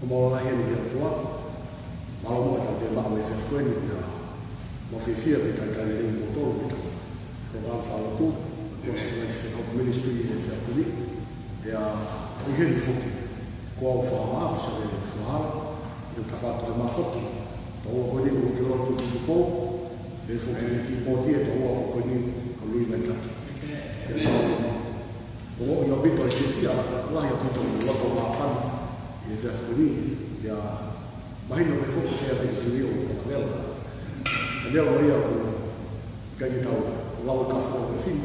como la gente de tua malo mo ta te ma me fe fuen ya mo fe fia de ta le motor de ko va fa lo tu ko se le fe ko ministry de fe ko ni ya o gente foki ko fa ma se le fa eu ta fa to ma foki to o ni ko lo tu ko le foki ni ki po ti to o ko ni ko lui va ta o io abito a Sicilia là io abito lo to ma fa e fa ko ni ya ma non mi fuoco che avete giurio andiamo io che gli tau lavoro caffè al film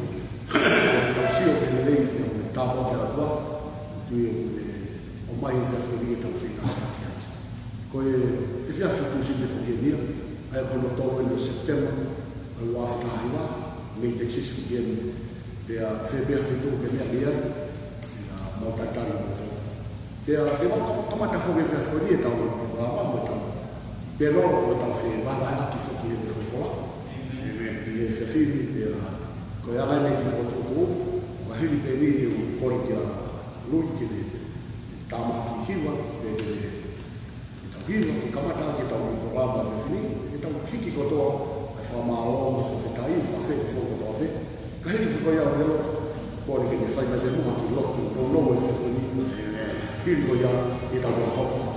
sio che le lei un tavolo che la tua tu o mai in ferrovia tau fino a coi e via fatto si definire quando torno in settembre lo afteraiva mi te ci si viene per febbraio che mi avvia ma tagliare che abbiamo tomato fuori per fuori e tau lavamo tau per loro tau fe va a tutti fuori per fuori e fe fini e coi avani di foto ma hili per video poi che lui che tama ki hiwa e tau hiwa e kamata che tau in programma per finire e tau kiki koto a fa malo so che tai fa fe fuori dopo che hili poi a loro poi che fai ma del modo che loro non lo vuoi fuori il goya e da un po'.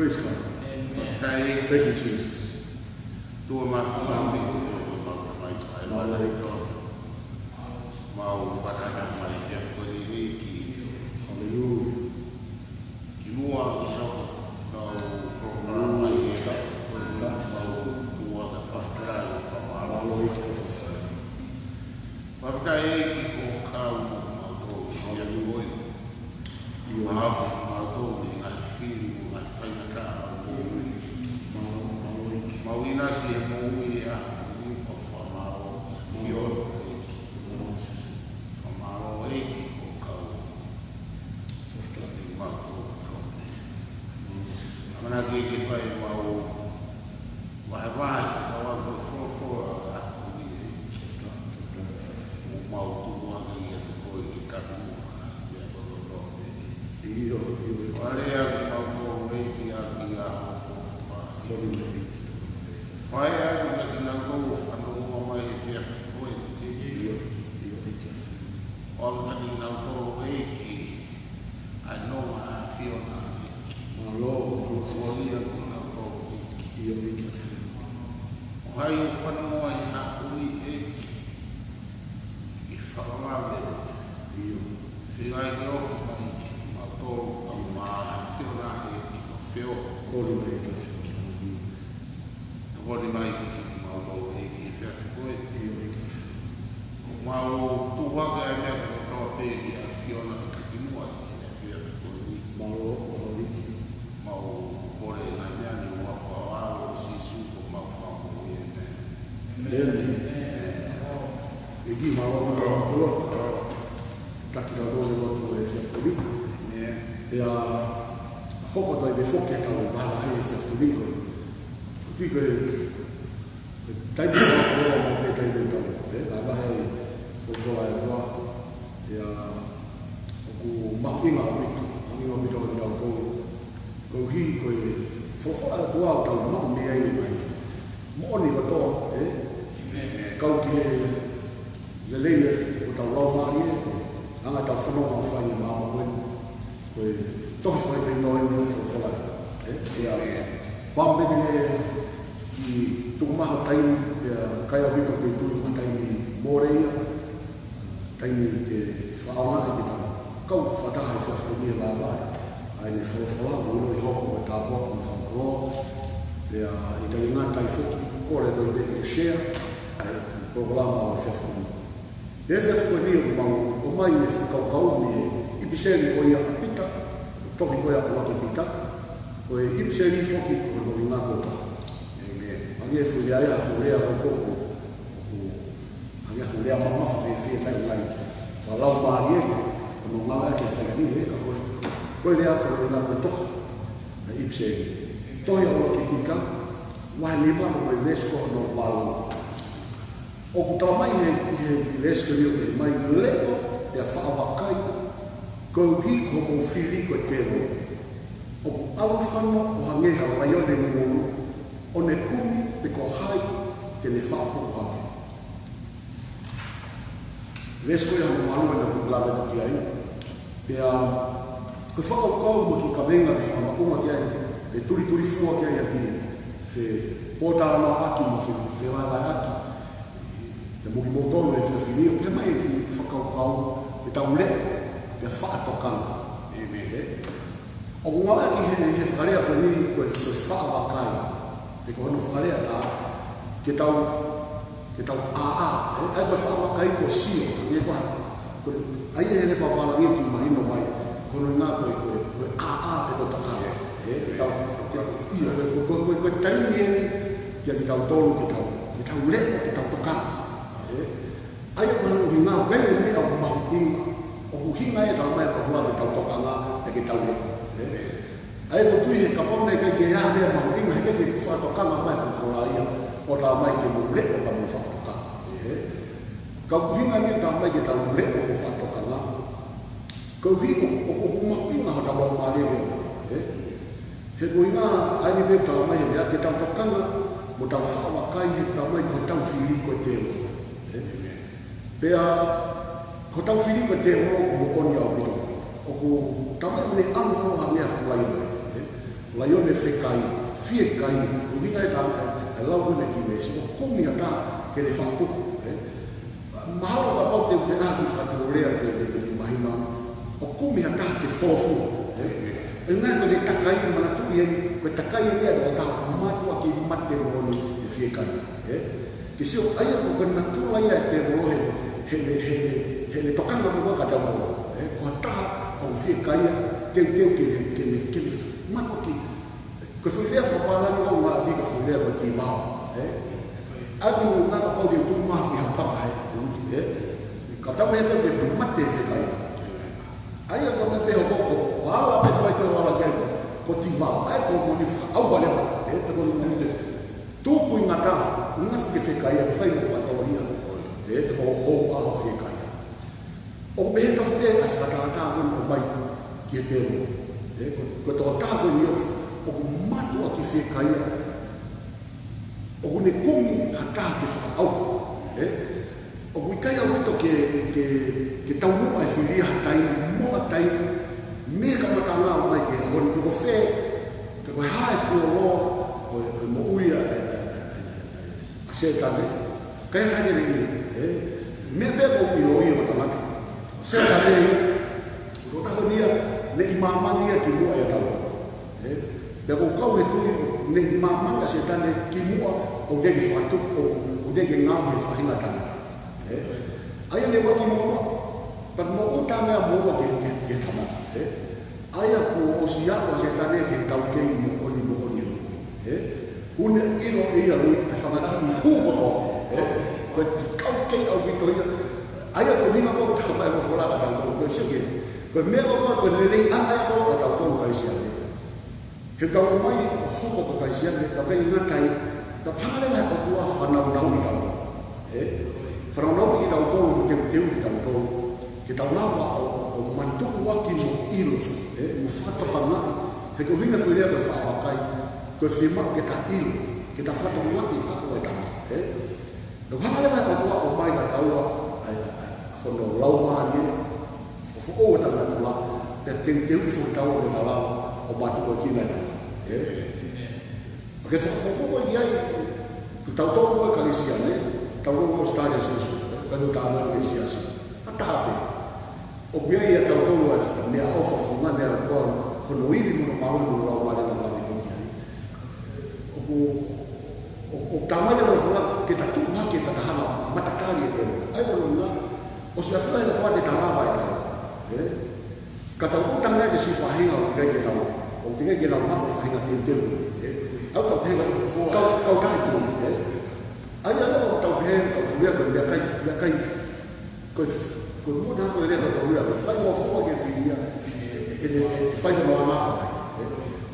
Praise God. Thank you, Jesus. la yone fekai fie kai uinga ta e lau ne ki mesi o komi ata ke le fatu mahalo ka pote te a ki fatu rea ke te mahina o komi ata ke fofu e nga ko le takai mana tu yen ko takai ni ada ta matu ki mate ronu e fie kai ke si o aya ko na tu aya te ro hele tokanga mo ka ta mo ko ta o fie kai te ke matu ki ko fulia fa pala no ma vi ko fulia ko ti ma aku na ko de tu ma fi ha pa ai ka ta me ko de fu mate se kai ai ko me pe ko wala pe ko wala ke ko ti ma ai ko mo ni fa au wala pa pe ko ni de tu ku ngata una fi fe kai fa i fa ta ria ko ho a fi kai o be to de a fa ta ko mai ki te ko to ta ko ni o matua ki fe kai o ne komi hata ke fa au o wi kai au to ke tau mo ai filia hata mo hata me ka mata nga mai ke o ni ko fe te ko hai fu lo o mo ui a se ta ne kai ta ne me be ko ki o i mata mata se ta ne ro ta ko ni ne imama ni ki mo ai ta da ko kau he tui ne mamanga se tane ki mua o de ki fatu o de ki ngā he whahinga tangata aia ne waki mua pat mo o tanga mua ke tama aia ko o siako se tane ke tau kei mo oni kune ino ia rui e whangaki i hūmoto ko kau kei au bito ia aia ko hinga mo tau mai mo wholaka tau tau ko sike ko mea ko lelei anga ko o tau tau kai siane he tau mai hoko ko kai siane ka kai ngatai ka phale mai ko tua whanau nau i tau whanau nau i tau tau mo teu i tau tau ke tau lawa o mantuku waki mo ilo mo whata pangai he ko hinga whirea ko whawakai ko whima ke ta ilo ke ta whata waki ako e tama no phale mai ko tua o mai ka taua hono lau maani o o tanga tula pe teu i whutau ke tau lawa o batu ko kina porque fofo ko ia tu tau tau ko kalisia ne tau ko stadia sensu quando tau na kalisia atape o bia ia tau tau wa ne a ofa fuma ne a ko no ili mo ma no la ma na la ko ia o tama de la que ta tu ma que ta hama matakali te ai no na o se fa de ko te taraba ka tau tanga de si fa hinga o te tau o tinga ke lau mako whahinga tenteu au ka pēga kau tai tū ai ana o tau pēga tau tuia ko mea kai ko muna ko lea tau tuia ko whai mo fua ke whiria whai no ngā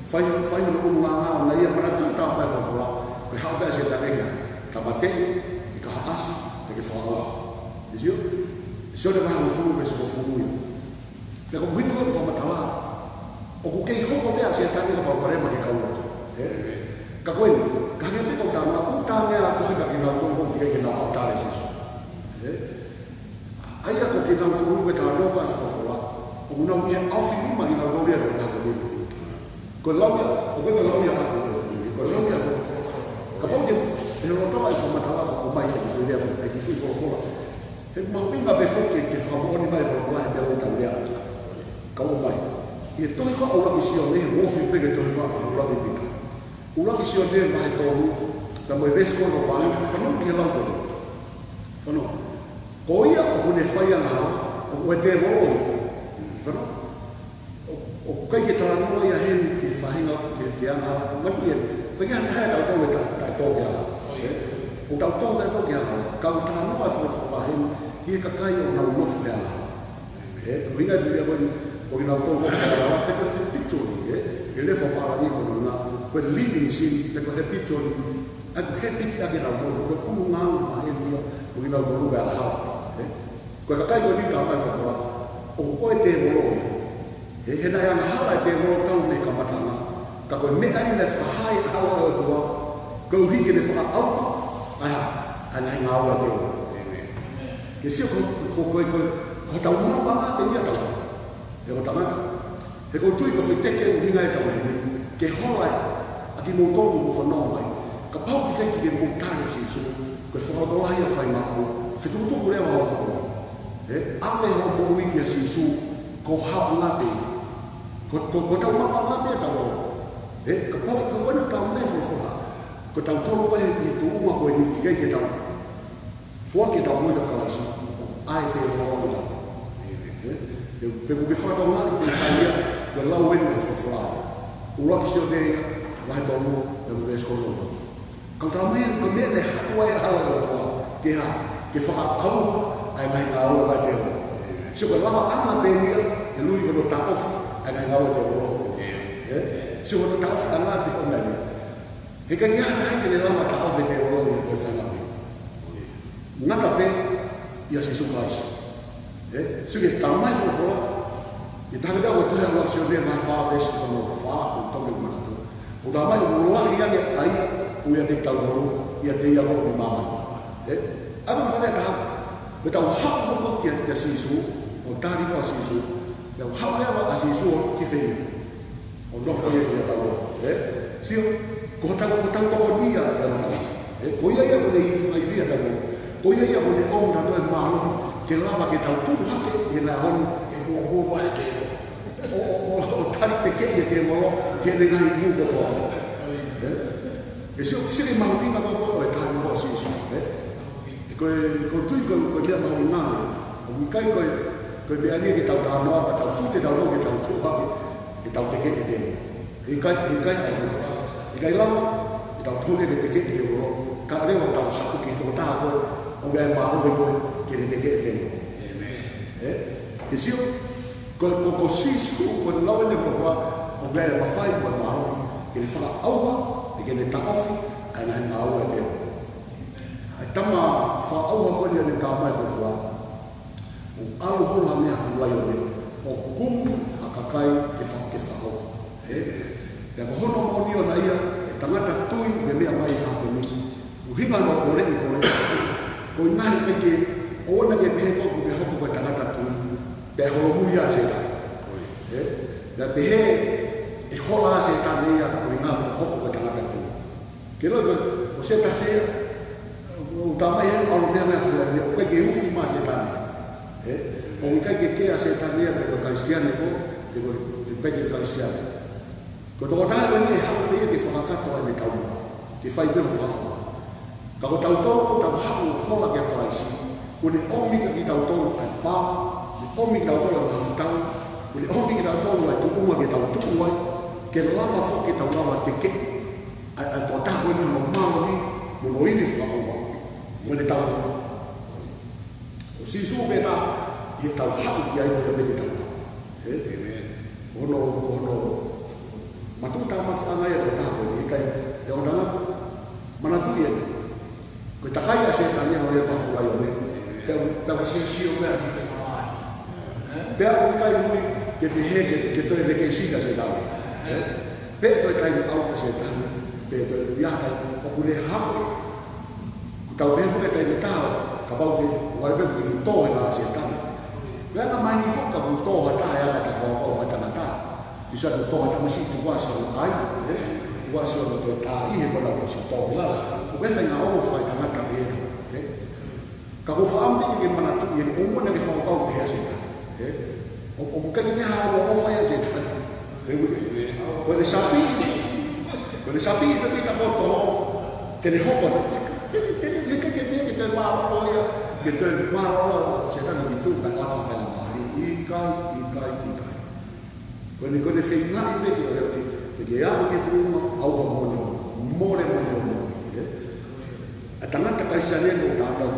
ngā whai no unu ngā ngā na ia mana tū tau pai ko fua ko hau pēa se tanenga ta mate i ka haasi te ke whaua isio isio ne maha mo fuu me se mo fuu ia pe ko mwini ko whamatala o ko kei hoko mea se tani ka pau parema ke kaua tu ka koe ka hea me kau tāna u tāne a kohe ka ki nau tō kong tika ki nau au tāre sisu aia ko ki nau tō rupe tā roka a whakawhala o unau ia awhi lima ki nau tōria ro tāka nui ko lauia o koe ka lauia ako ko lauia ka pau te rotawa i whamatala ko mai e ki whirea e ki whi whawhala he mawinga pe whoke ke whakamooni mai whawhala he mea o tau lea atu ka o mai ia tohi ka o laki sio ne wofi pege tohi ka a laki pita o laki sio ne mai tonu ka mo vesko no wale whanu ki lau koe whanu ko ia o kune whaia ngā o koe te roi whanu o kai ke tānua ia hen ki whahinga ki anga matu ia pege hata hea tau tau e tai tōke ala o tau tau e tōke ala kau tānua e whahen ki e kakai o nau nofu e ala ko inga e whiria koe o ina tō ko whakawa te ko te pitoni e le whapara ni ko nuna ko living sin te ko te pitoni a ko he piti ake nau tō ko unu ngāngu ma he nia o ina tō ruga ala hawa ko kakai ko ni tā mai whakawa o koe te rolo he nai anga hawa e te rolo tau me ka matanga ka koe mea ni ne whahai hawa o tua ko hiki ne whakau aha anai ngā ua te o ke sio ko koe ko tau ngā wanga te nia tau e o tamata he ko tui ko whi teke o hinga e tau hini ke hola aki mo tolu mo whanau mai, ka pau te kei ke mo tāne si su, koe whakatolahi a whai mao, whitukutu ko rewa hau mao. Ale ho mo wiki a si su, ko hau ngā pe, ko tau mapa ngā pe tau o. Ka pau ka wena tau nei whawha, ko tau tolu e tu unga koe ni te kei ke tau, fua ke tau moika kalasi, ai te hoa ke tau. Pe ko ke whakatau ngā i te whaia, koe lau wena e whawhara. Uraki sio te wahe tonu e mo vesko no. Kau tau mea ko mea ne hakua e hala o toa ke ha ke whakatau ai mai ngā ua mai te o. Sio ka lava anga pēnia e lui kono taofi ai mai ngā ua te o. Sio kono taofi a ngā te o nani. He ka ngā hai ke le lava taofi te o i te whangawe. Ngata pe ia se sukaisi. Sio ke tau mai whawhara i tāke tau e tuhe a wak sio mea mai whāwesi kono whā o manatu. O tā mai o lahi ane ai o ia te tau horo, ia te ia horo ni mamani. Anu whanea taha, me tau hau hoko ki a sisu, o tāri ko a sisu, me au hau lewa a sisu o ki whenu. O nofo ia ki a tau horo. Sio, ko tau toko nia e anu tau. Ko ia ia kone i whai via tau. Ko ia ia kone o na toe mahu, ke lava ke tau tū hake, e nā honu, o mai ke o tari te kei ke moro he le ngai mu ko ko e sio mahuina ko e tari mo si su ko tui ko dia mahuna o mi kai ko be ani ke tau ta no tau fute tau no ke tau tu ha ke tau te kei te e kai la e tau tu ke te kei te ro ka le o tau sa ke to ta ko o be ma o ko ke te kei te e sio ko sisu ko lawa ne ko o be ma fai ma ma ke le fala aua ke le ta ofi ana na aua te ai tama fa aua ko ne ka mai ko fa o alu ko la me afu lai o kum akakai ke fa ho ya ko hono mo ni ona ia tangata tui me me mai ha ko ni u hima no ko le ko nai ke ona ke pe ko ko tangata tui pe holo muia se ta da pe e hola se ta mea ko ina ko hoko ko tanga tu ke lo o se ta he o ta mai o lo mea fu le o ke ufi ma se ta o mi ka ke se ta mea pe ko cristiano ko pe ke cristiano ko to ta ni ha ko pe ke fa ka to ni ka ke fai pe fa ka ko ta to ta ha hola ke crisis ko ni o mi ke ta to pa omi ka tolo ka futau o le omi ka tolo ai tu uma ke tau tu ai ke lava fo ke tau lava te ke ai to ta ko ni mo mau ni mo ini fa o le tau o si su be ta ye tau ha ki ai ko be tau ono matu ta ma ka ngai ro ta ko ni kai e ona mana tu ye ko ta kai se ta ni ho le pa fu ai o ne ta si o be ki Pea o kai mui ke te he ke toi reke sika se tau. Pea toi kai auka se tau. Pea toi iata o kune hako. Ku tau befu ke tai me tau. Ka pau te wale beku te tohe la se tau. Pea ka mai ni foka ku toha taha ea ta whao au wai tanga tau. Tisa ku toha tamasi tu wasi o ai. Tu wasi o te ta ihe kona o si toha. Ku befe ngā o whai tanga tau e tu. Ka ku whaambi ke mana tu i o mwana ke whao au te hea se tau. O bukan ni hal apa yang jadi. Kau ni sapi tapi nak kotor. Jadi hopot. Kita malu ya. Kita malu. Saya itu tak apa film. Ikai. Kau ni film ni dia yang kita awak more. Tangan tak kasi ni tu tak ada.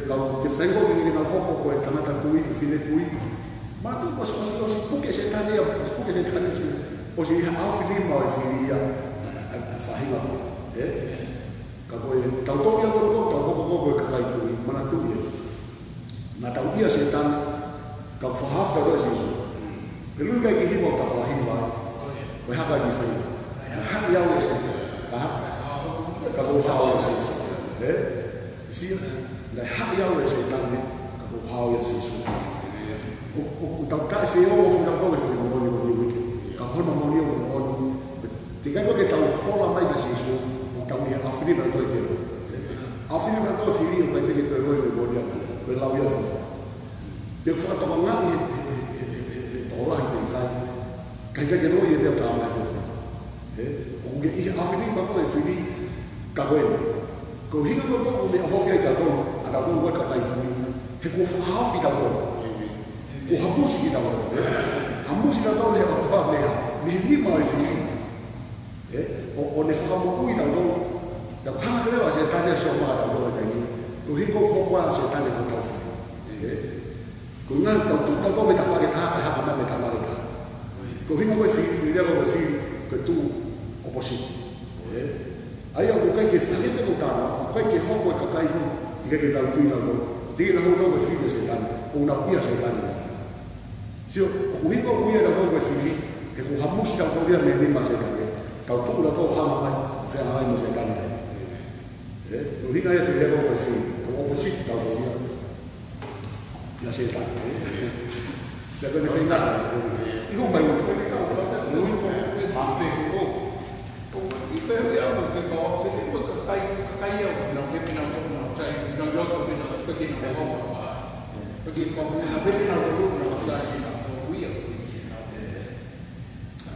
Kau te whengo ke ngina hopo ko e tangata tui, whine tui. Ma tu ko si puke se tani si. O si iha au whini ma o whini ia a whahinga ko. Ka koe tautoki a koko, tau hoko e kakai tui, mana tui e. Ma tau ia se tani, ka whahafta koe si isu. Ke lui kai ki himo ka whahinga ai. Koe haka i whahinga. Ma haki au e se. Ka haka. Ka koe hao e se isu. Sia. Lai ha'i au e se tane, ka ko hao e se su. O tau tae whi o fina koe whi o ni wiki. Ka hono moni o oni. Te kai ko ke tau fola mai ka sisu, o tau ia afini na toi te ro. Afini na toi fili o kai te roi fo moni aka, ko lau ia fo. Te fa to nga ni to la te kai ke no ia te ta mai fo. O ge i afini ba ko e fili ka ko ko hinga ko ko me ho fia ka do, aka ko ka kai tu. He ko fa hafi ka do. Ko hamusi ki ta do. Hamusi ka do he o ta me. Ni mai fili. O ne whakamukui tau tau, ta whakarewa se tane so maa tau tau tau, ko hiko hokwa se tane ko tau whi. Ko ngā tau tu tau me ta whake taha haka mai me ta whake taha. Ko hinga koe whiria koe whiri koe tu opposite. Ai au ko kai ke whakete ko tāna, ko kai ke hoko e kakai hu, tika ke tau tui tau tau, tika hau tau koe whiria se tane, o una pia se tane. Sio, ko hiko uia tau koe whiri, he ko hamusi tau tau ria me nima se tane. Tau tuku la tau hama mai, whea mai mo se tani nei. No hina e whiria ko koe whiri, ko opposite tau tau ria. Ia se tani. Ia koe ne whainata. Iho mai o koe ni kau, nui ko ma wheko ko. I wheo ia mo wheko, wheko kakai au, na pepina ko, na sai, na roto pina, pekina ko homa wha. Pekina ko, na pepina ko rupu, na sai, na uia.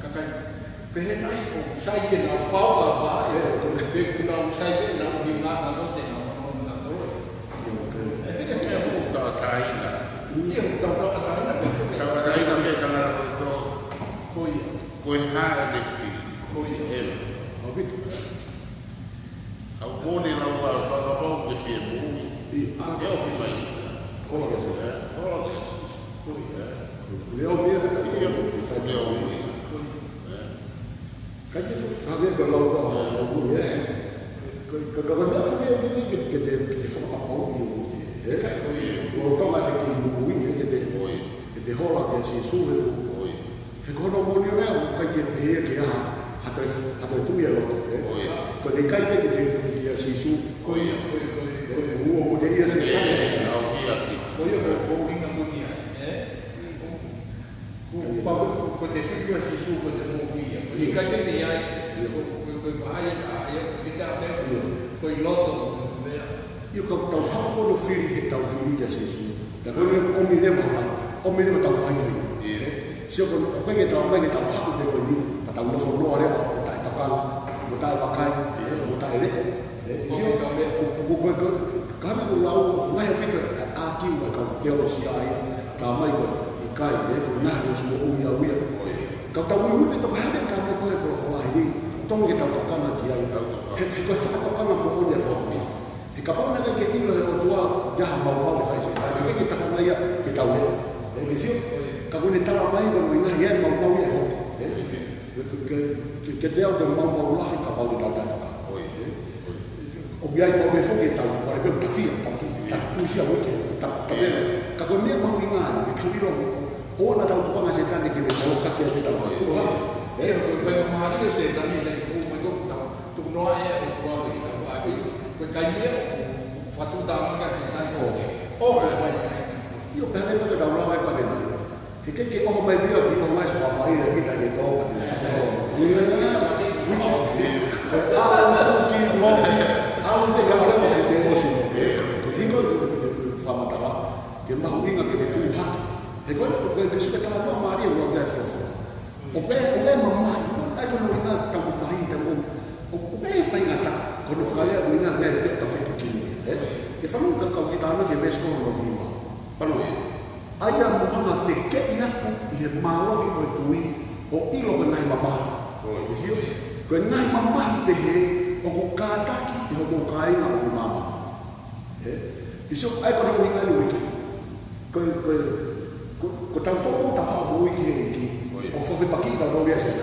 Kakai. Pehenai o sai ke na pau a wha, pe kuna o sai ke na o hima na lote na o na toro. E o tau taina. Ia o tau taina. Tau taina me tangara ko koia. Koe haa ne fi. Koia. Ema. Au bitu. Au mōne rau a whakapau ke fi e mōni. E o fi mai. Kola ke se. Kola ke se. Koia. Leo mea ka ta koia. Leo mea. Kai te whakawea ko lau ko hao o mui, ka mea whakawea mini ke te whakapau i o te, o tonga te ki mui, ke te hola ke si suhe, he kono moni o rea, kai ke hea ke aha, hatoi tui a loto, ko ne kai ke te si su, ua o te ia se tane, ko inga muni ai, ko te whiua si su ko te mōpia. I kai te me ai, ko whaia ka aia, ko te awhea, ko i loto mea. Io tau whawho no whiri he tau whiri kia se su. Ka koe omi nema tau whaia. Sio ko koe ke tau mai ke tau haku te koe ni, ka tau nofo noa rea, ko tae takanga, ko tae wakai, ko tae re. Sio, ka hana ko lau, ngai apika a kiu ka teo si aia, ka mai koe, kai ko na ko so o ia uia ka tau mu te ka ha ka ko e fo fo ai ni tomo ke tau ka na ki ai he ko fa ka na mo o ia fo he ka pa na ke ilo e o tua ya ma o fa se ka ke ta na ia ke tau e sio ka ko ni tala mai ko ni ia ma o ia ke te au de ma o la ka pa ni tau ka o ia i mo be fo ke tau o re pe ta fia ta tu sia o ke ta ka ko me mo ni nga ke tu ilo ona tau tupanga se tane ke me tau kake a te tau tu hake. Ko whai maharia se tane nei ko mai ko tau tu noa e o tua ko i tau ai. Ko kai mea o whatu tāmanga se tane ko ke. O e mai kai. Io ka hane ka tau lawa e pa nena. He ke oho mai bia ki ko mai so a whai e ki ta ke tō pa te. Ui ala tu ki mo. Ala te ka rewa ki te osi. Ko hiko whamatara. Ke mahu inga ke te tu hake. E koe ke suka tala noa maari o ngā whawha. O pē mamahi, ai kono ina tau mahi tau o pē whai ngā taka, kono whakalea o ina ngā te tau wheku kini. Ke whanau ka kau ki tāna ke mesko no hiwa. Whanau, aia mohanga te kei atu i he māwaki o e tui o ilo ka ngai mamahi. Ke sio? Koe ngai mamahi te he o ko kātaki i ho mō kāinga o i māma. Ke sio, ai kono o ina ni wiki. Ko tau toko ta ha mo ki ki o fo fe paki ta no bia se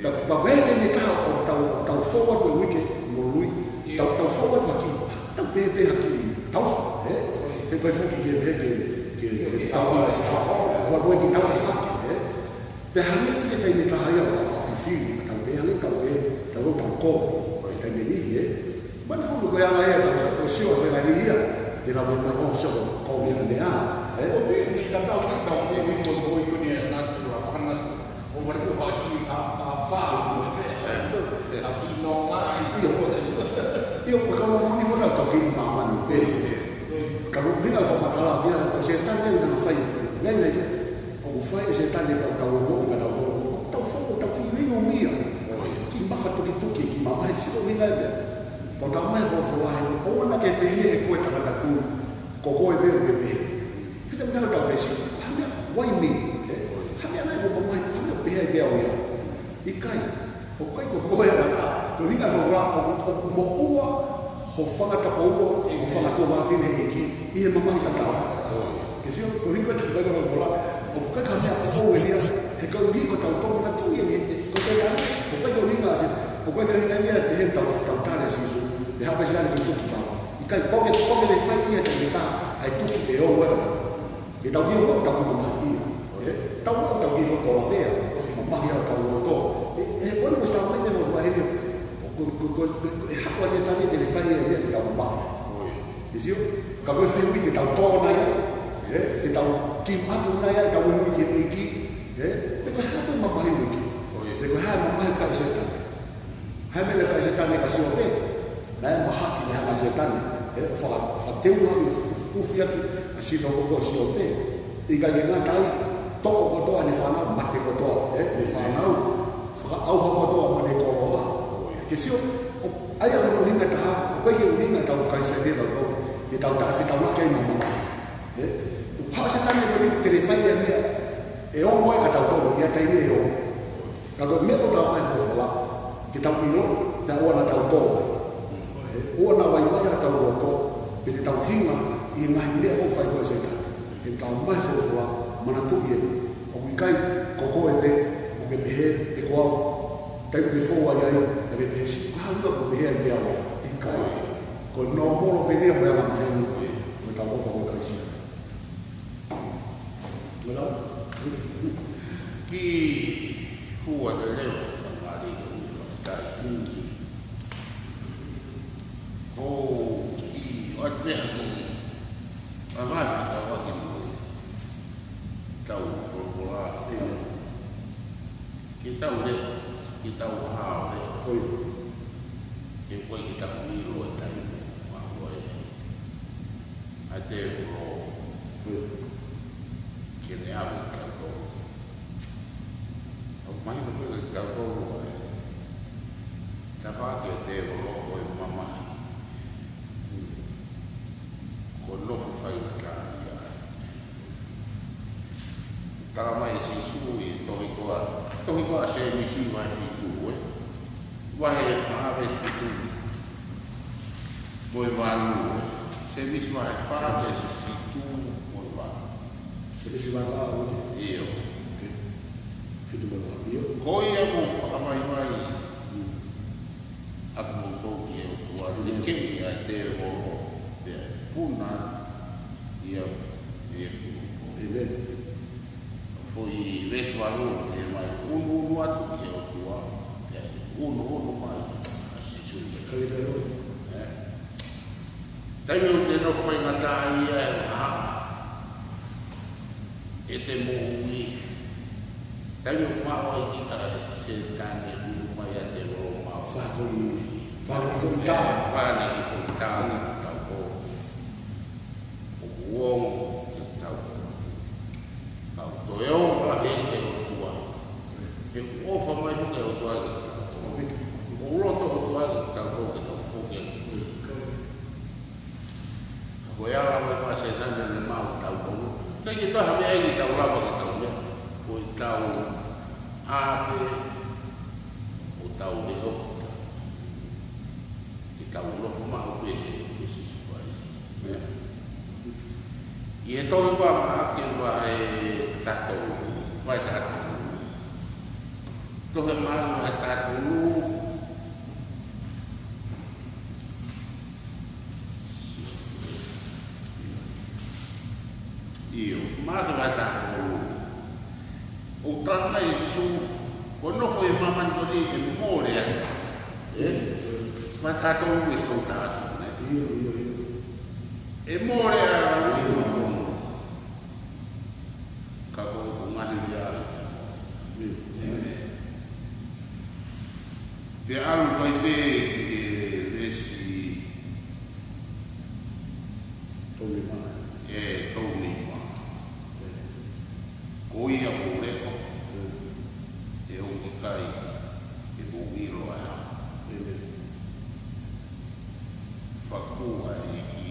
ta vete ni ta o tau forward ko wiki mo lui tau forward paki tau pe aki tau e ko fo ki ke tau o ko ki tau aki pe ha ni fi te ni ta ha ya ta fa fi tau pe ale tau ko e ta ni ni man fo ko ya mai ta ko si o fe la ni ia de la buena cosa ko ni ne a O pia ni ka tau ki tau e ko ni e natu a whanatu. fa no mai io kalau mau ni fora toki mama ni pe kalau bila fa matala dia ko setan dia na fai ngai o fai setan dia tau mo ka tau fo tau ki ni mia ki ma fa toki ki mama si o vinga dia po tau mai fo ai o na ke pe he ko ta ka tu ko ko e be pe fita me tau pe si hamia wai mi hamia na ko mai hamia pe he be o ya ikai o kai ko e ra no hinga no ra o mo ua ho fanga ta ko o fanga to va fine iki e mama ta ta ke se o hinga ta ko no bola o ka ka sa fo e dia e ko vi ko ta to na tu ye ko te ya o ka yo hinga se o ka yo hinga ye e ta ta ne si su e ha pesar que tu ta e kai po que le fai ye ta ai tu te o wa e ta vi o ta ko ma ia e ta o ta vi o to la vea ma ia ta o to e quando sta mettendo va e hako se tani te le fai e te tau mbae. Isio, ka koe whenui te tau tōna ia, te tau kimapu na ia, tau unu ki eki, te koe hako mamahi wiki, te koe hae mamahi whai se tani. Hae mele whai se tani ka sio pe, na e mahaki me haka se tani, whateua i ufi atu, a sino koko sio pe, i ka ke ngatai, toko kotoa ni whanau, mate kotoa, ni whanau, auha kotoa ma ne koroa. Ke sio ai ana no hinga ta ko ke hinga ta ka se de lo ke ta ta se ta ma ke ma ma ha se ta ne ko te le fai me e o mo ka ta ko ya ta ni o ka ko me ko ta mai fo la ke ta pino na o na ta ko o na wa ya ta ko pe te ta hinga i na ni o fai ko se ta ke ta mai fo la ma na tu ye o mi kai ko ko e te o ke be e ko tempo di fuoco ai avete si quando per dia in kai con no molo per dia ma mai non ta poco con kai sia no ki huwa le le mari ta o ki o te ma va ta va ki tau formola ki tau le kita uhawe oi e poi kita miro e tai ma poi ate ro che ne ha tanto ormai non puoi tanto ta fa che te ro e mamma con lo che fai la casa ta mai si su e to qua se mi si va di due vai a fare spitu poi vanno se mi si va a fare spitu poi va se mi si va a fare io che tu me va io poi amo fa mai a molto io tu a che a te o puna io e bene foi verso a lua e mai uno atu e o tua uno mai assim sulle credo dai non no foi na e te mui dai non ma o ti ta se tane lu mai a te ro ma fa di ta ta o uomo to eu la gente o tua e o fa mai que o tua o lo to o tua ta ko que to fu que agora ela vai passar na mal ta ko sei que tá a minha ta lá para ta o ta a o ta o de o que ta o lo mal que isso faz e então que vai tato vai tato to he mau ha tato io ma va tato o tanta su quando foi mamma lì e muore ma tato questo caso io e muore a Pe alu vai pe vesi Tole mai. tole ma. Ko ia mo le ko. E o kai e mo iro a. Fakua e ki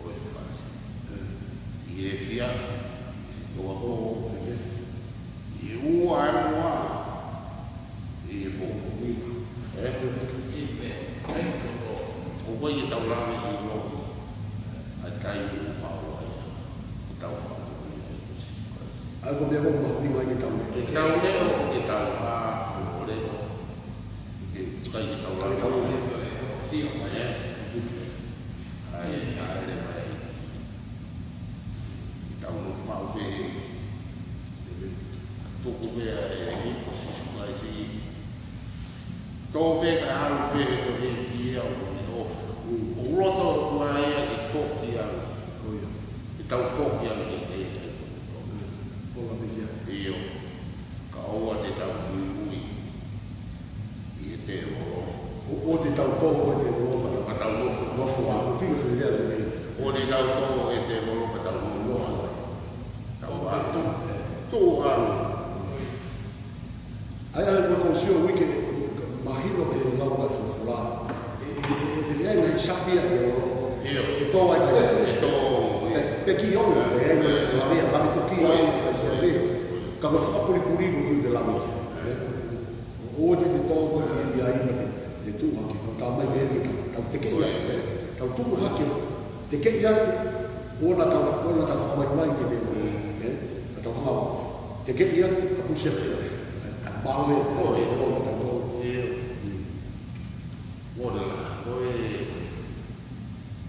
o e fai. I e fia o a o i ua e moa i e po. O wai e tau rame i lo a tai u pao ai o tau whao. Ai ko mea mo ni mai ni tau. E tau leo e tau a o leo. E kai e tau rame tau leo. Sio mai e. Ai le mai. Tau no mau pe. Toko mea e ko si sukai si. Tō me ka haru pe ko he ki au ni off. O roto kua ea ki whoki au. I tau whoki au ki te e. Ola me kia. Io. Ka oa te tau ui. I e te oro. O te tau tō o te oro. Ka tau nofu. Nofu a o pino whiria le mei. O te tau tō e te oro ka tau nofu. Tau aru. Tō aru. Ai ai ko konsio wiki mahiro ke lau mai fufula. E via na sapia ke oro. Io. E tō ai mai. E tō. Pe ki o e la via la to ki ai ka se ve. Ka mo fa puri puri no tu de la via. O te tō ko ki ai mai. E tu haki no ta mai me ka te ke ia. Ka tu haki te ke ia ona ta fa mai mai ke te. Ka ta ha. Te ke ia ka pusia te. Bao e o ta to.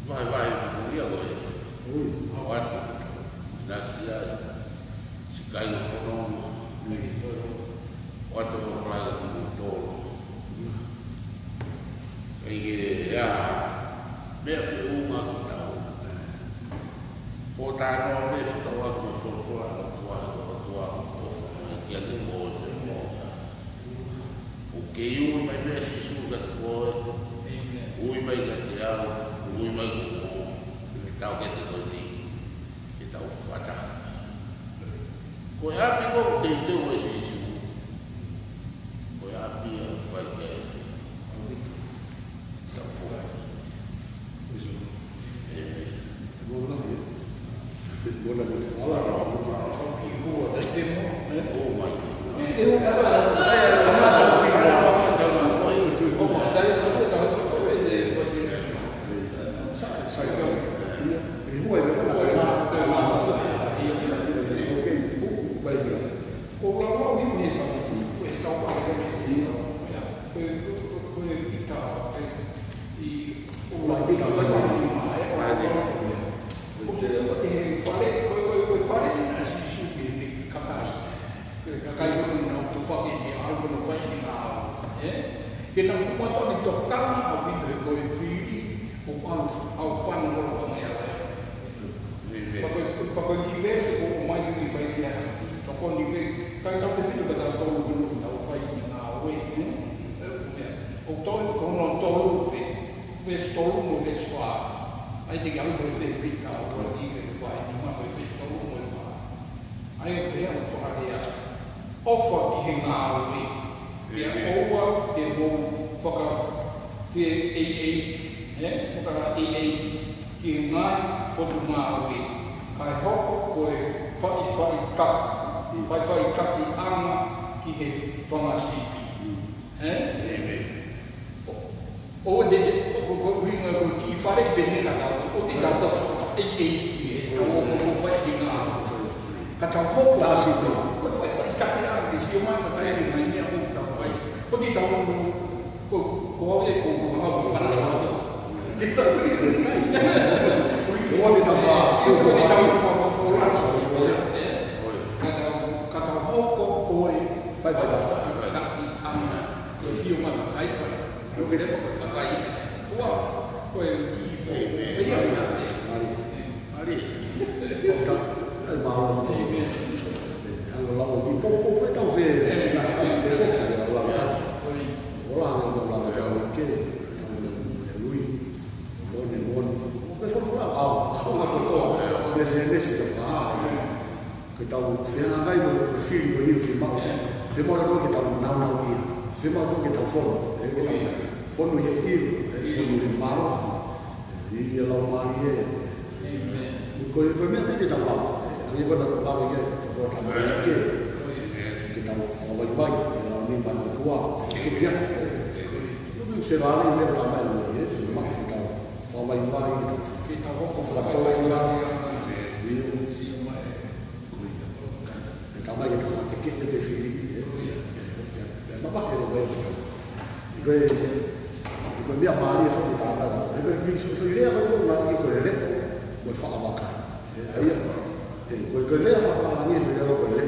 Vai, ia vai. Awatu. Nasia. Sikai no fono. Watu no plaga no tolo. Ai ya. Me fe uma tau. O ta no me fa tau no fono tua. Ia te mo. O que eu mai me se suga ko. Ui mai ka te ao. Ui mai ko. Tau ke te koni. Ke tau whata. Ko e api ko te teo e se isu. Ko e api e whai ke e se. Tau whua. Bona dia. Bona dia. Ala ra. I hua te te mo. O mai. Eu Ke na fuma to ni tokana au bintu ko e piri o au fan ko o mai ala. Pa ko ni vese ko o mai ni fai ya. To ko ni ve ka te fito ka ta to lu ta o fai ni na we. O to ko no to lu pe sto lu mo te swa. Ai te ga ko te pika o ni ve ko ai ni ma pe sto lu mo fa. Ai pe ya ko fa ya. Ofa ki he na we. Ia oua te mō whakawhi whakara ki ngai potu ngā ui. Kai hoko koe whai kapi anga ki he whangasipi. O te winga ko ki whare pene kata, o te kata ki he tō whai ki ngā ui. Kata hoko whai kapi anga ki si o mai ka tae mai mea o ko di tau ko ave ko ngau fa na to ki tau ni kai ko di tau ko di tau ko kata hoko ko fai ta ana ko si o ma kai pa ko ke ko kai tua ko ki e ia ari ta ai ba o te me alo la o di po tau ve na sa de foka la whia ngai no fili ko ni filmao filmao no ke tau nau ia filmao no ke tau fono ke tau fono ye i fono le maro i la mari ko me ke tau la ni ko na la ke fo ta ke tau fo vai la ni ba tua ke dia no se va ni me ta mai no filmao ke tau fo vai ke tau ko fo ta la mai che trovate che te figli ma va che lo vedo che mia madre fa di parla e per cui su l'idea con una che quelle vuol fare la vacca quel che fa la mia figlia quelle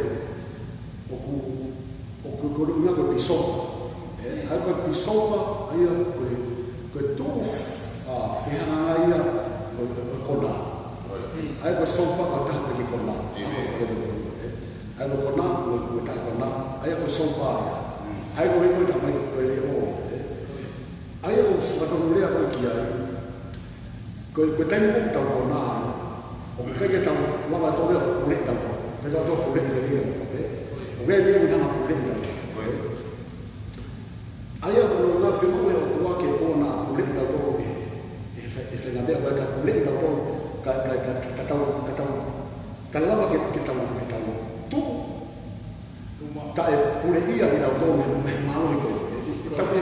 o con una che ti sopra anche ti sopra io quel tu fiana io con la anche sopra la tappa di con la ai ko na ko ta ko na ai ko so pa ai ko ko ta mai ko le o ai ko so ta no le ko ki ai ko ta ni ko ta ko na o ka ke ta la ba to le le ta ko pe to ko le le ni o ve ni na ma ko le ai ko no na fi mo ko ke ko na ko le ta to e fe na be ko ta ko le ta to ka la ba ke ta tu ta e pure ia di la dove me malo i ta pe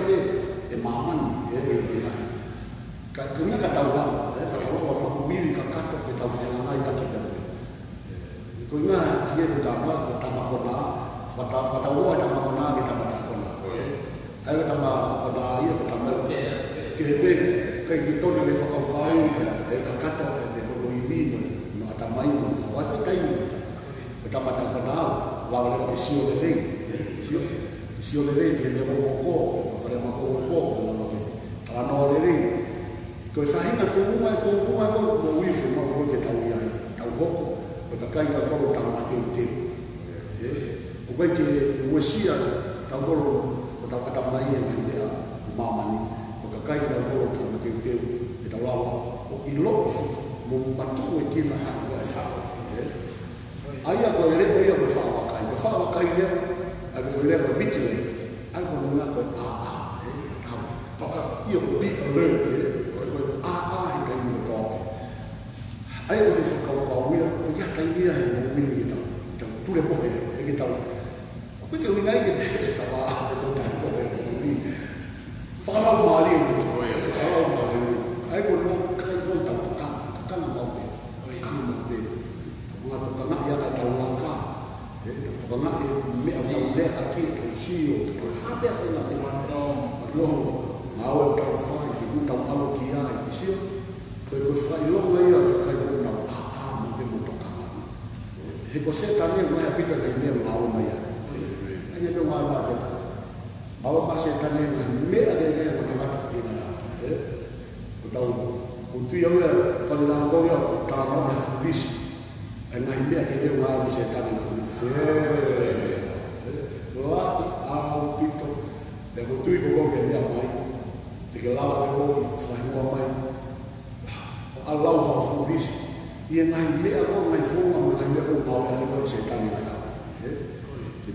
e maman ka kunia ka tau la ka tau la ma miri ka ka ta fe na ia ki ta ko ina ia ku ta ma ko na fata wa ta ma ko na ki ta ma ta ko na ai ta ma ko na ia ta ma ke be ki to ni fa ka ka ka ta de ko i mi no ta mai no fa wa ta i kita mata kenal lawan ke sio de sio de dia mo ko pada ma ko ano de ko fa hina tu ko wi fu ma ko ke tau ia tau ko ka kai ka ko ta ma te o ko ke mo sia tau ko ta ta mai dia mama ni ko ka kai ka ko ta ma te ke tau lawa o i lo mo patu e ki na ha fa aia ko le ia mo fa wa kai le a ko le ko vitile a ko no na ko ta ka io ko bi alert ko a i kai mo to ai ko fa ko wi ko ya kai ni ai mo mi ni ta tu le mo ke ta ko ke wi ngai ke sa wa ko ta ko ni fa la ma li ko fa la ma li ai ko no kai ko ta ka na mo be ka mo be nga to kana ya ka tau laka to kana me au tau le aki to sio to ha pe fa na te no ngau tau fa i ku tau alo ki ai sio ko fa i lo ngai ya ka ko na mo te mo to kana he ko se tani mo ha pita ka me ngau mai ya ai to ngau ma se au ma se tani me a de ko ta ma ta ina ko tau ko tu ya le pa la ko ya ta ma ha fu e ngai mea ke e wā ki se tani na where la au pito e ko tui ko ke mea mai te ke lawa ke hoi whahua mai a lau hao furisi i e ngai mea ko ngai funga mo ngai mea ko mau e alewa i se tani na ke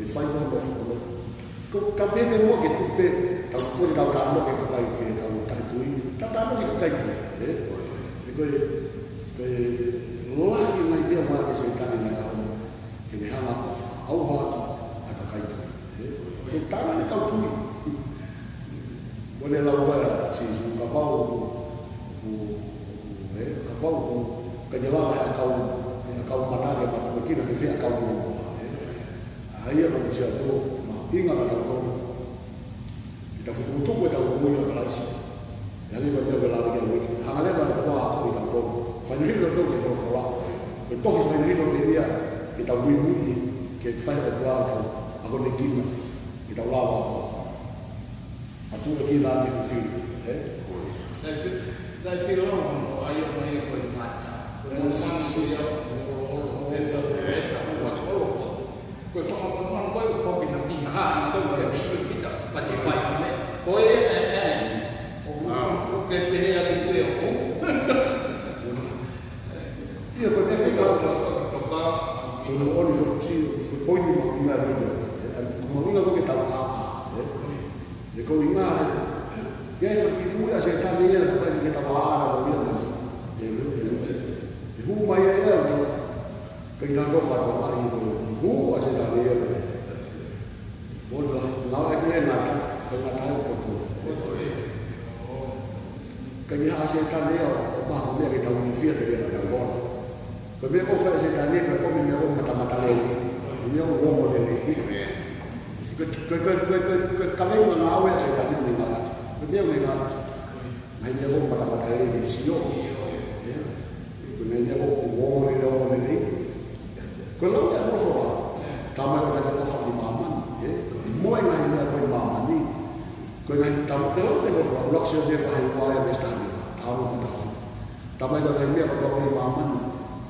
me whai mo fuko ko ka pene mo ke tupe tau kore tau tamo ke kakai ke tau tai tui ta tamo ke kakai tui e koe lagi mai dia ma ke se tani na au ke me hala au haki aka kai tu ko tana ni kau tui ko le la wa si su ka pau ka pau ka jela ba kau mata ke mata ki na fe kau mo ai ro ja to ma inga ka ko kita futu tu ko da wo ya ka si ya ni ba be la ke wo ha le ba ko ko ta ko fa ni ro to ke fo la e to fa ni ro de dia ke ta wi ke fa ko la ko a ko ni kina ke ta la ba a tu ke la ni fi dai fi lo no ai mai ko mata ko si ya ko fa man ko ko ki na ni ha to ke ni ki ta pa ti fa me ko o ke te ya ki te o io per me mi trovo to no oli si ko inga ya fa ki hu ya se ta ni ya ko ni ta wa ara ko ya e hu mai ya ko ka ina ko fa ko ai ko hu wa se ta ni ya ko la ke na ta ko to ka ni ha se ta ni ya ko ba ko ya ke ta ni fia te na ta ko ko me ko fa se ta ni ko mi me ko mata le ni yo wo mo le kalau yang mengawe saya tadi mengingat, dia mengingat hanya orang pada ini sio, kemudian orang ini, kalau dia soal, tamat kita kita fakir maman, mau yang lain dia kau maman ni, kalau dia soal, lokasi dia kau yang mesti ni, tahu betul, tamat kita lain dia kau maman,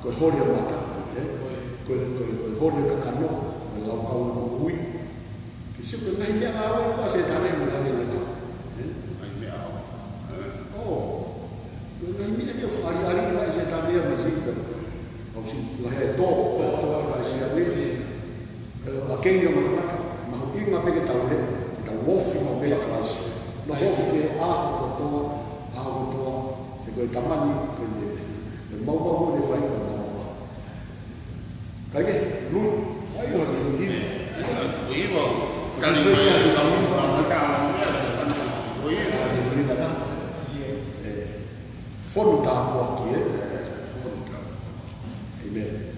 kau hori mata, kau hori kekano, kalau kau mui. Siapa yang dia awal kau saya tanya mana dia nak? Oh, tu ni dia hari-hari lah saya tanya masih tu. Maksud lahir tu lah saya ni. Akhirnya yang macam mahu ingat apa kita tahu dia, kita wofi mau bela kelas. Nah wofi dia betul, dia taman ni, mau dia faham mau. Kayak lu, ayo lagi begini. Ibu. Kali ini kamu tahu fono tahu aqui amen.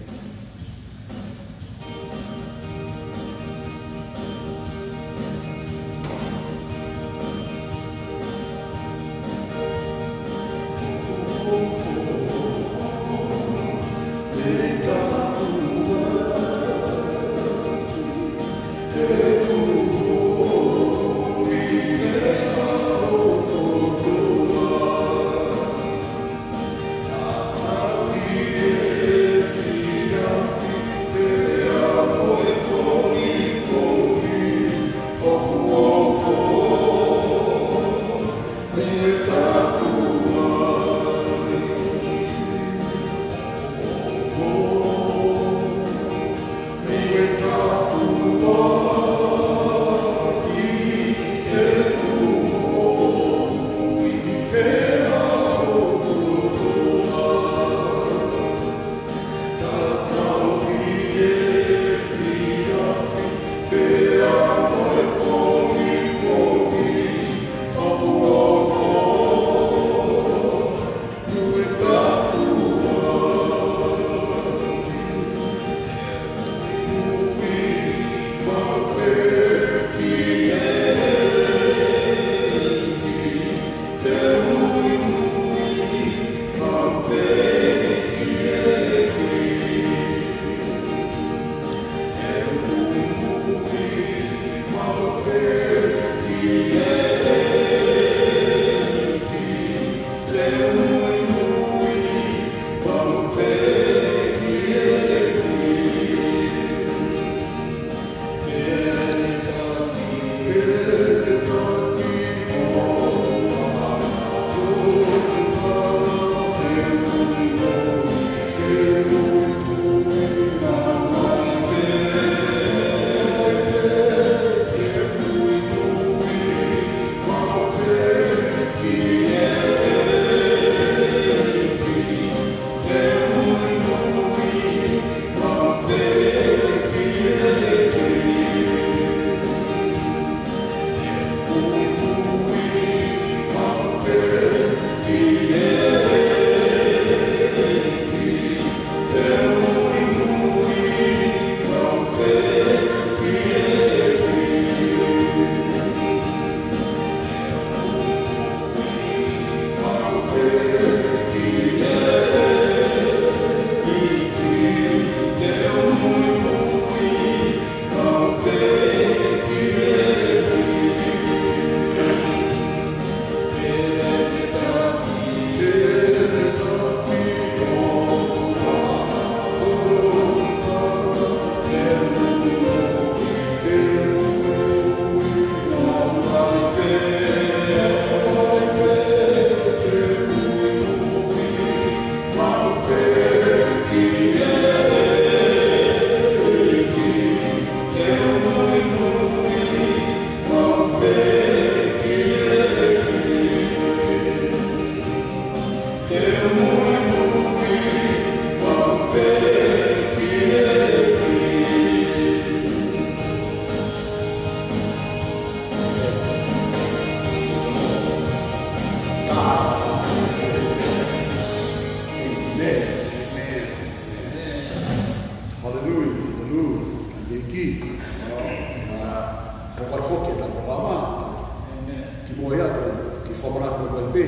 be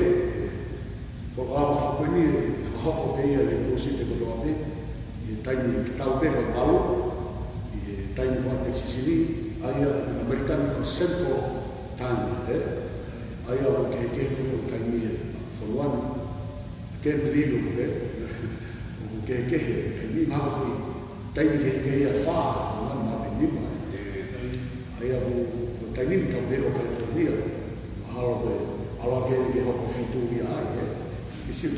programa fokoni hoko be ia e tosite ko do be e taimi tau be ko malo e taimi ko te sisili aia americano ko central time aia o ke fu taimi for one can't believe it o ke taimi ma fu taimi ke ia fa one ma be ni ma aia o taimi tau be ko California ala ke hoko fitu ia isi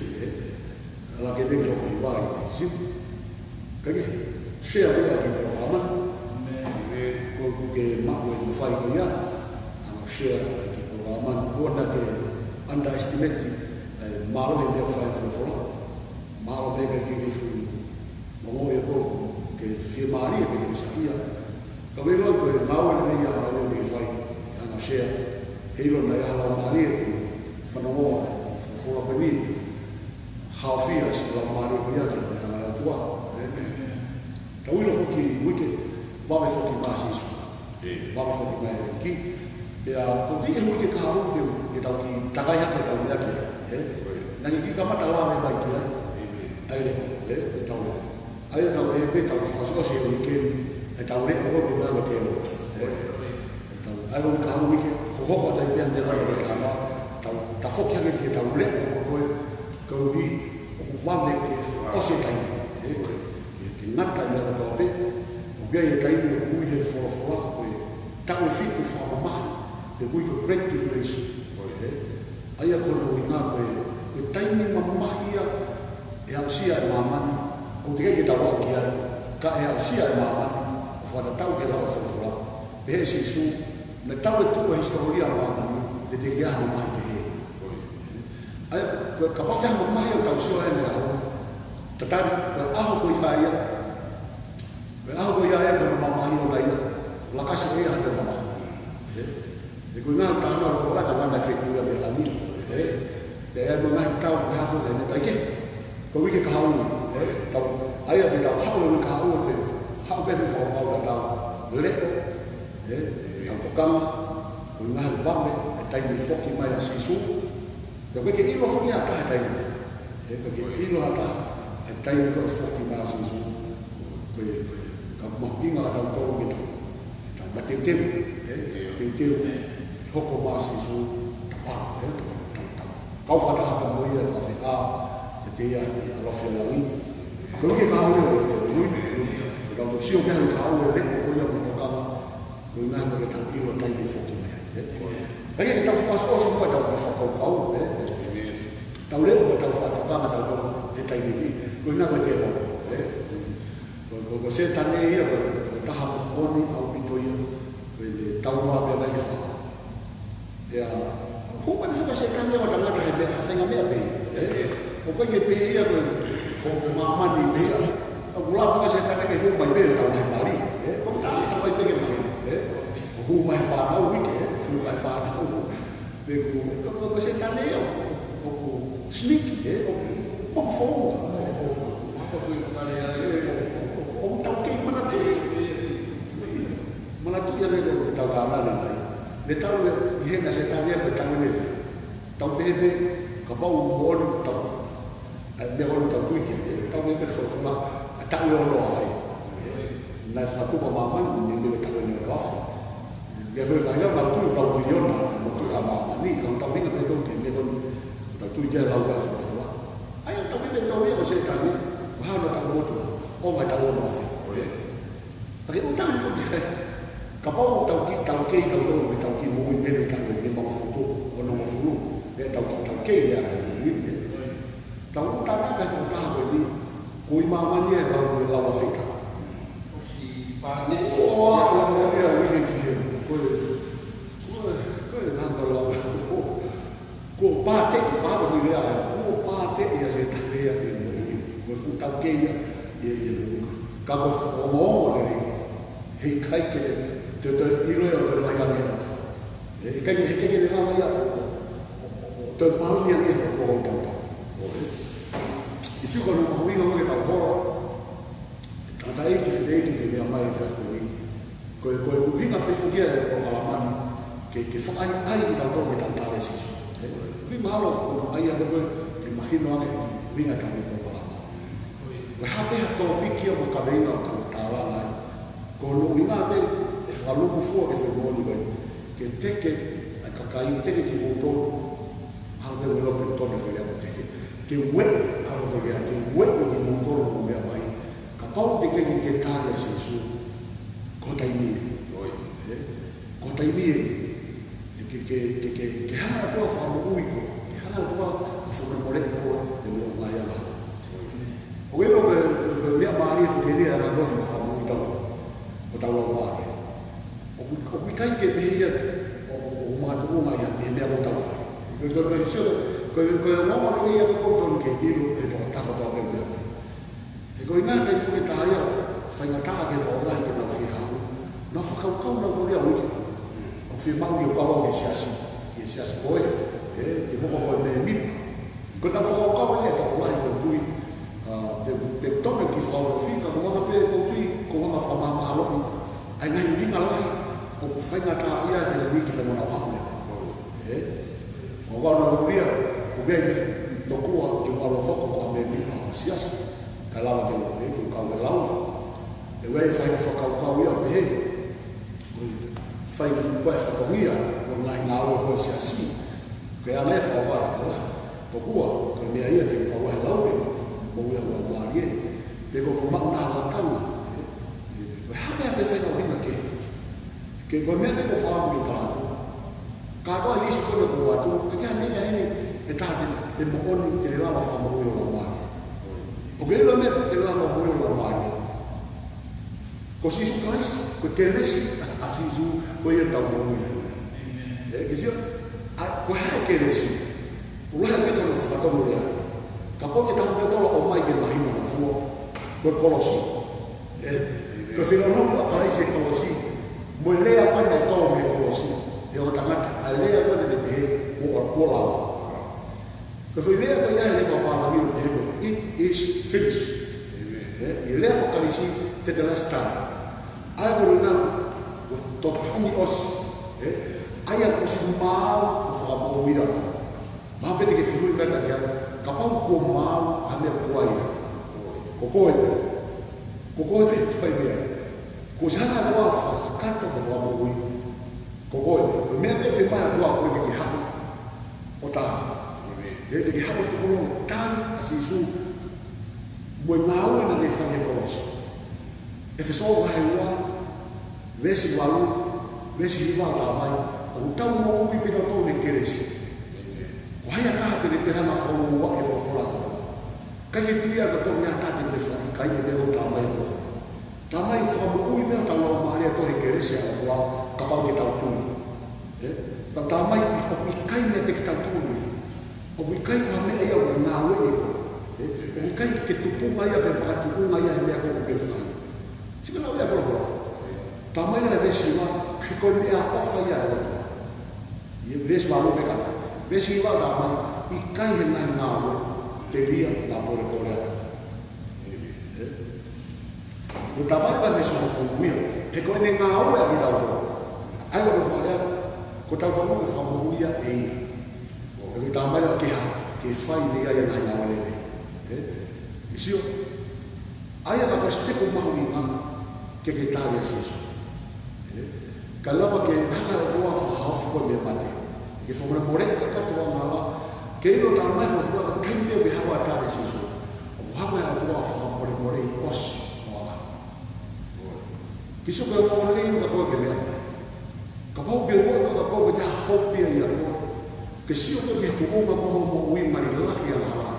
ala ke hoko iwai isi kage share ko ki programa ko ke mawe mo fai ko ia ana share ki programa ko na ke underestimate malo le fai fo malo de ke fu mo e ko ke firmari e ke saia ko ve lo ko malo le ia ala le fai ana share hilo na ya la mari fanoa fo ko ni hafia si la mari ya ke na tua tawilo fo ki wike va fo ki basi va fo ki mai ki ya ko ti e wike ka ro ke tau ki takaya ke tau ya ke na ni ki kama tawa me mai ki ai le tau ai tau e pe tau fo so se wike e tau le ko na ko te tau ai ko ka wike hoko tai pian de la kana ta fokia ke ta ule ko vi o vale ke o se tai ke nata na ko pe o bia tai o ye for ko ta o fitu fo ma de ko break to place ai ko no ina ko tai ni ma ia e au sia mama o te ke ta wa kia ka e au sia mama o fa ta o ke la fo be si su na tawe tu a historia ma de te ya no mai pe ai ka pa ka ma ya ta so ai na ta ta a ho ko ia ia a ho ko ia ia no ma mai no lai la ka se ia ta ma de ko na ta no ko la ka na fe tu ya be la mi de ya no na ta ha so de na ke ko wi ke ka ha ta ai ya te ta ha no ka ha te ha be fo ha ta le kama ko nga vame e tai mi foki mai a sisu ko ke ilo foki ata tai ko ke ilo ata e tai ko foki mai a sisu ko ka mo kinga ka to ke ta matete tete hoko mai a sisu ta ka fa ta ka mo ia fa a te ia a lo fe la wi ko ke ka ho ko to sio ke ka ho le ko ia mo ka ko ina mo ke ta ilo tai mi foki Kaya kita faz o semua tahu kau tahu le o tahu fatu kama tahu kita ini guna betul ko se tane ia ko tahu oni au pitoia ko le tahu apa lagi fa ya ko mana suka se tane o tahu lagi hebe afenga me be ko ko ke be ia ko mama ni be ko la ko se tane ke ko mai be tahu mai mari ko tahu ai be ke mai ko mai fa na wiki vai fare ko se tane o sneak o fogo ko foi o tau ke mana tu ya le tau ka na le tau ye na se tane ko tau ne tau bebe ka ba o bon tau me o tau tu ke tau bebe so fa tau o lo afi na sa tu mama ni me tau ne lo afi dia foi vai lá tu para o bilhão não tu a mama ni não tá bem até do que me don tá tu já lá o afi lá aí eu também me tô vendo você também vai lá tá o outro ou vai tá o outro afi porque não tá muito bem capaz tá o que tá não tá o que muito bem tá bem para o futuro ou não o futuro é tá o que é então tá bem vai contar ali coi mama ni é lá o afi tá si pane oh é o que ko pate pa ko ni ya ko pate ya se ta ya ko fu ta ke ya ka ko mo le he kai ke te iro ya te mai ya e kai ke le na ya te pa ya ni ko ta ta isi ko no wi no ke ta ko ta ai ki fide ki me mai fa ko ni ko vinga fa fu ke ko la mano che fa ai da dove tantare si vi ma malo ko ai ave ke mahino ake vinga ka me ko la ko hape to biki o ka veina ka tala la ko no ina be e fa lu ku fu ke se mo ni ke teke ka kai teke ki mo to ha be lo pe to ni fe ya teke ke we ha lo ve ke we ki mo to lo me mai ka pau teke ni ke tale se su ko tai ni ko tai ni que hana toa whamuuiko, que hana toa a whakamoreko e mea mai ala. O ero ke mea maari e whakerea na toa ni whamui tau, o tau lau maari. O mikai ke pehia o mātua mai a me mea o tau whai. Ko e mama ni ia kouton ke iru e toa taka toa me mea mai. E ko i ngā tai whaketaia, whaingataa ke toa ngai ke nau whihau, na whakaukau na kuria wiki. Firmau o pau que se as foi que vou com me mim quando eu for com ele tá lá com tu de tome que fala fica com uma pe com tu com uma forma malo aí nem ninguém lá o faz na tá ia de mim que foi na pau agora no dia o bem tocou que o malo foco com me mim se as calava de o calelão eu ia fazer focar o cau ia fai que pode fatomia online na aula com esse assim que a leva agora lá pouco que me ia ter para o lá o ia lá ali pegou com uma na cama e até fez o bem que como é que eu falo de tanto cada ali se quando eu ato que a minha é tá de moon que leva a fama o lá o que ele me que leva o lá così su classe que lesi asisu ko ia tau mo ia que se a ko ha que lesi o la me no fa to mo ia ka po que tau me o mai que mai no fu ko kolosi que fino no aparece kolosi mo lea ko na to me kolosi e o tangata a lea ko de be o la que foi lea ko ia le fa pa la mi it is finished e le fa kalisi te la sta agora não totani os ai a coisa mal o famo ia mas pede que fique bem na cara capão com mal a meu coia cocoide vai bem coisa na tua fa canto com famo ui cocoide me até foi mais a tua coisa que ha o tá ele que ha o tu tan assim su mo mal na le fa colos e fez só vai vesi walu vesi iwa ta mai o tau mo ui pita to de keresi o hai ata te te hana fa o wa e o fora ka ye tia ka to nya ta te fa ka ye me o ta mai o ta mai fa mo ui pita lo ma re to de keresi a wa ka pa de tau tu ta mai o mi kai me te ta tu o mi kai ka me ia o na o e o mi kai ke tu pu mai a pe pa tu mai a me ko ke fa si ka na fora tamai na vesi wa ke ko me a ofa ya o e vesi wa lo pekata vesi wa da ma I kai he nai ngā o te ria la pore pore ata o tamai wa vesi wa fonguia he ko ne ngā o a kita o ai wa fo ko tau ko mo fonguia e o tamai wa ke fai ni ai nai ngā o le isio ai a ka ste ko ma ni ma ke taria siso kalama ke hanga toa fa ko me mate ke fo mo more ka ka toa mala ke no ta mai fo ka kende be hawa ta de siso o hanga toa fa more os ola kiso ko mo le ka ko ke me ka pa be mo ka ko be ha hopi ya ko ke si o ke to mo mo wi mari la ya la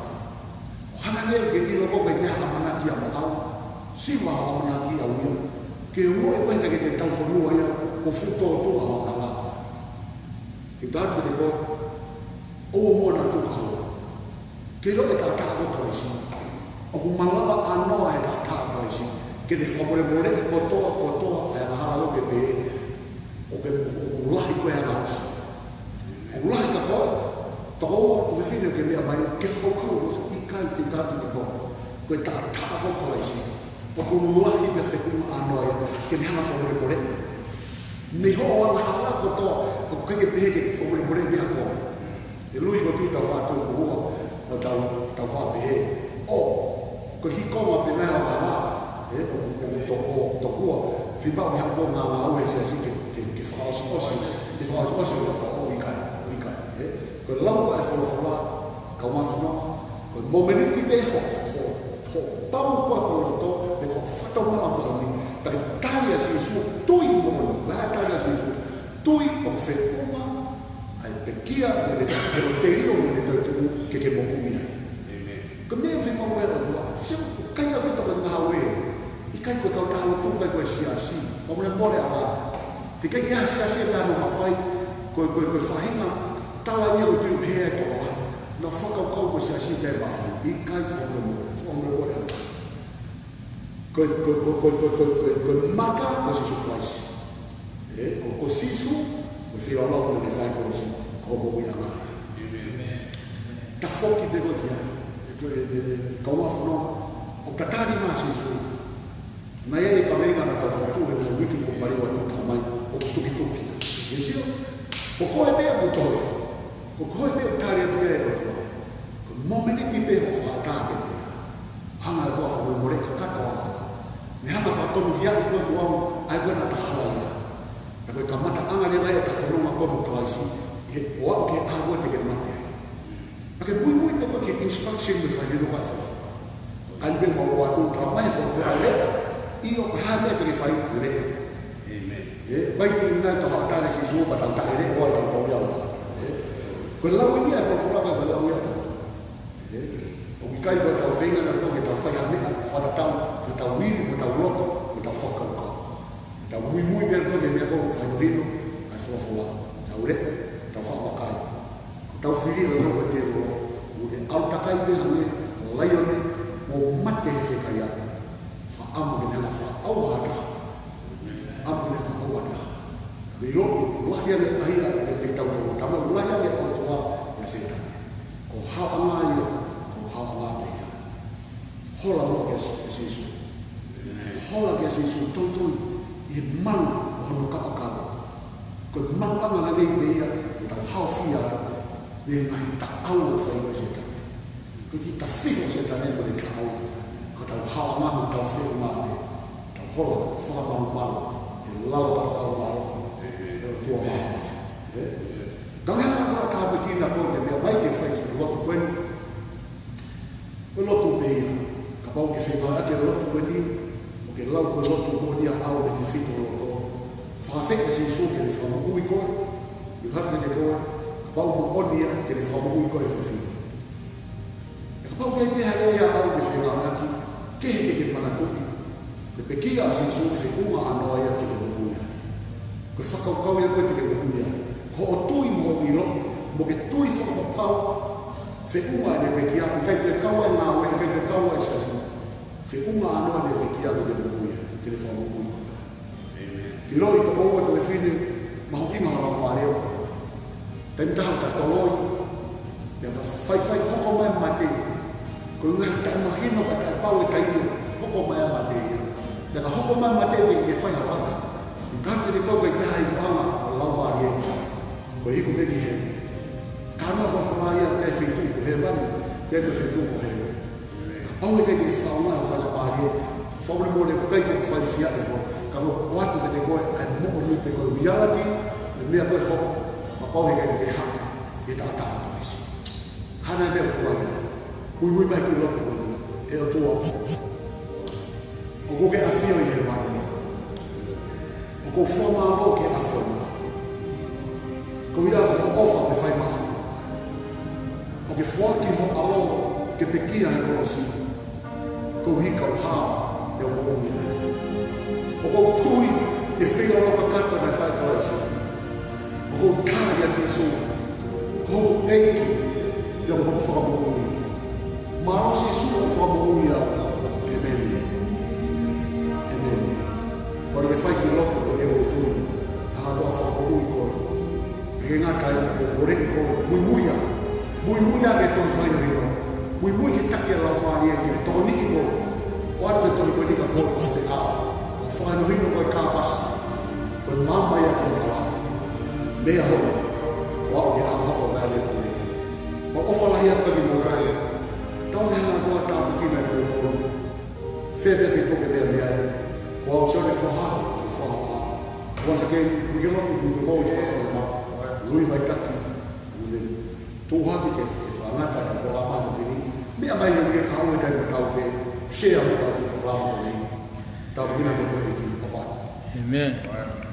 o hanga ne ke ino ko be ha mana ki ama ta si ma ha mana ki a wi ke mo e ko ke te tau fo no ya ko futo to ha ala ke tanto de ko o mo na to ka ke lo e ta ta ko isi o ku malava ano e ta ta ko isi ke de favore more ko to e na hala lo ke be o ke o la ko e na o la ka ko to o fine ke me mai ke fo ko I kai te tanto de ko ta ta ko isi o ku la hi be fe ku ano e ke de hala favore more me ho ona hala ko to o ke pe ke fo mo mo de ha ko e lui ko tu ta whipa o hako ngā ue se asi ke whaosi, ke whaosi o ka o ikai. Ko lau e wholofola, ka wafuna, ko momeniti me ho pau pa ko loto, e ko whatamala maoni, pake taria si su, tui mono, ka taria si su, tui o whekuma, ai pekia, me te rio me te tū, ke mohu ia. Ko mea whipa o ea o tua, whiu, kai a wita ko ngā ue, i kai ko kau tālo tū, kai ko e siasi, whamune more a wā. Te kai ki a siasi e tāno mawhai, ko whahinga, tala ni o tū hea to wā. Na whakau kau ko siasi te mawhai, i kai whamune more a wā. Ko maka ko sisu kwaisi. Ko sisu, ko whira lau ne whai ko sisu, ko mo i a ngāi. Ta whoki te ko ki ai. Kau wafuna, o katari maa sisu. Mai e ka meinga na ka whatu he mo wiki ko mariwa tu tamai o tuki. Esio, o koe mea mo toi. O koe mea tari atu e o tua. Ko momeniti pe o whaatake te. Hanga e tua whamu more ka katoa. Me hanga whatonu hia i koe muau ai koe na tahala ia. E koe ka mata anga ne mai e ta whanonga koe mo klaisi. O au ke awa te ke mate ai. Ake mui te koe ke instruction me whainero kai whawhaka. Ai me mo watu tamai whawhaka lea. I o kahane te whai le. Vai ki ngai to hatare si so pa tang tai le o ai tang ia o. Ko lau ni a fora ka lau ia tang. O ki kai ko tau whenga na ko tau whai hane fa tau ko tau wiri ko tau loto ko tau whaka ka. Tau mui per ko me ko whai rino ai fora tau le tau whaka kai. Tau whiri no ko te ro o le au takai te hane laione o mate he kai ia. Amu ke nana wha au hata. Amu ke wha au hata. Kei roki, ulahia le ahia e te tau tau tama, ulahia le o toa e se tani. Ko hao anga ia, ko hao anga te ia. Hola roa ke sisu. Hola ke sisu, toi, i malu o hanu kapakalo. Ko malu anga na nei me ia, e tau hao fia, me ngai ta au o whainga se tani. Ko ki ta whiho se tani mo le ka au. Tau hao mahu tau whiu mahu, tau hola, whakamahu mahu, e lau tau mahu, e tua mahu. Tangi hana kua tāpe kina kone, mea mai te whai ki lotu kweni, o lotu beia, ka pau ke whenga ake lotu kweni, o ke lau ko lotu kweni a au me te whito loto. Whakawheka si iso ke le whama ui koe, i hake te koe, ka pau mo onia ke le whama ui koe whiwhi. E ka pau kei meha lea au me whenga ake, kehe ke mana tuki. Ke pekia a sisu whikunga anoa ia ke muhuia. Koe whakaukau ia koe te ke muhuia. Ko o tui mo i roki, mo ke tui whakapapau, whikunga ne pekia, i kai te kaua e ngāwe, i kai te kaua e siasi. Whikunga anoa ne pekia ke muhuia, te le whamuhui. Ki roi to oua to e whine, maho inga hara mareo. Tentaha ta toloi, ia whai koko mai mate, ko ngā tamahino ka tai pau e taino, hoko mai mate ia. Naka hoko mai mate te ke whai hawaka. I kāte ni kau kai te hai whanga o laumari e. Ko hiku me ki he. Kāna whawhama ia te whituko he mani, te whituko he. Ka pau e te whaunga o whana mari e. Whaure mo ne kai ko whai fia e ko. Ka mo watu ke te koe, ai mo o ni te koe reality, e mea koe hoko. Ka pau e kai te haka, e tātā koisi. Hana e mea kua ia. Mui mai ki loto koe, e o tua. O ko ke awhio i he wani. O ko whama alo ke awhio ma. Ko ia ko ofa me whai maha. O ke whaki ho alo ke pekia he korosi. Ko hika o hao e o mo ia. O ko tui ke whina roka kata na whai kalaisi. O ko tāri a sisu. Ko hoku eiki ia mo hoku whakamohu. Maro si suo whamohuia e meni. E meni. Kore me whai ki lopo ko e o tui. Hanga toa whamohui koe. Ke ngā kai o kore i koe. Muimuia. Muimuia me toi whai rino. Muimui ke take lau maari e kire. Toko niki koe. O atu e toi koe nika koe ko te a. Ko whai rino koe kā pasa. Koe mama ia ki o hala. Mea hoi. O au ke a hoko mai le kone. Ma ofalahi atu ki mo kai. Tau ne hana kua tāpu kina e kua tōru. Whete whito ke mea mea e. Kua o sione whaharu, ke we get to do go for ma lui vai taki le tu ha ke fa na ta ka ko ma no fini me mai ye ka ho ta ko ta pe share mo ka ko ra mo ni ta bi na ko e ki fa Amen.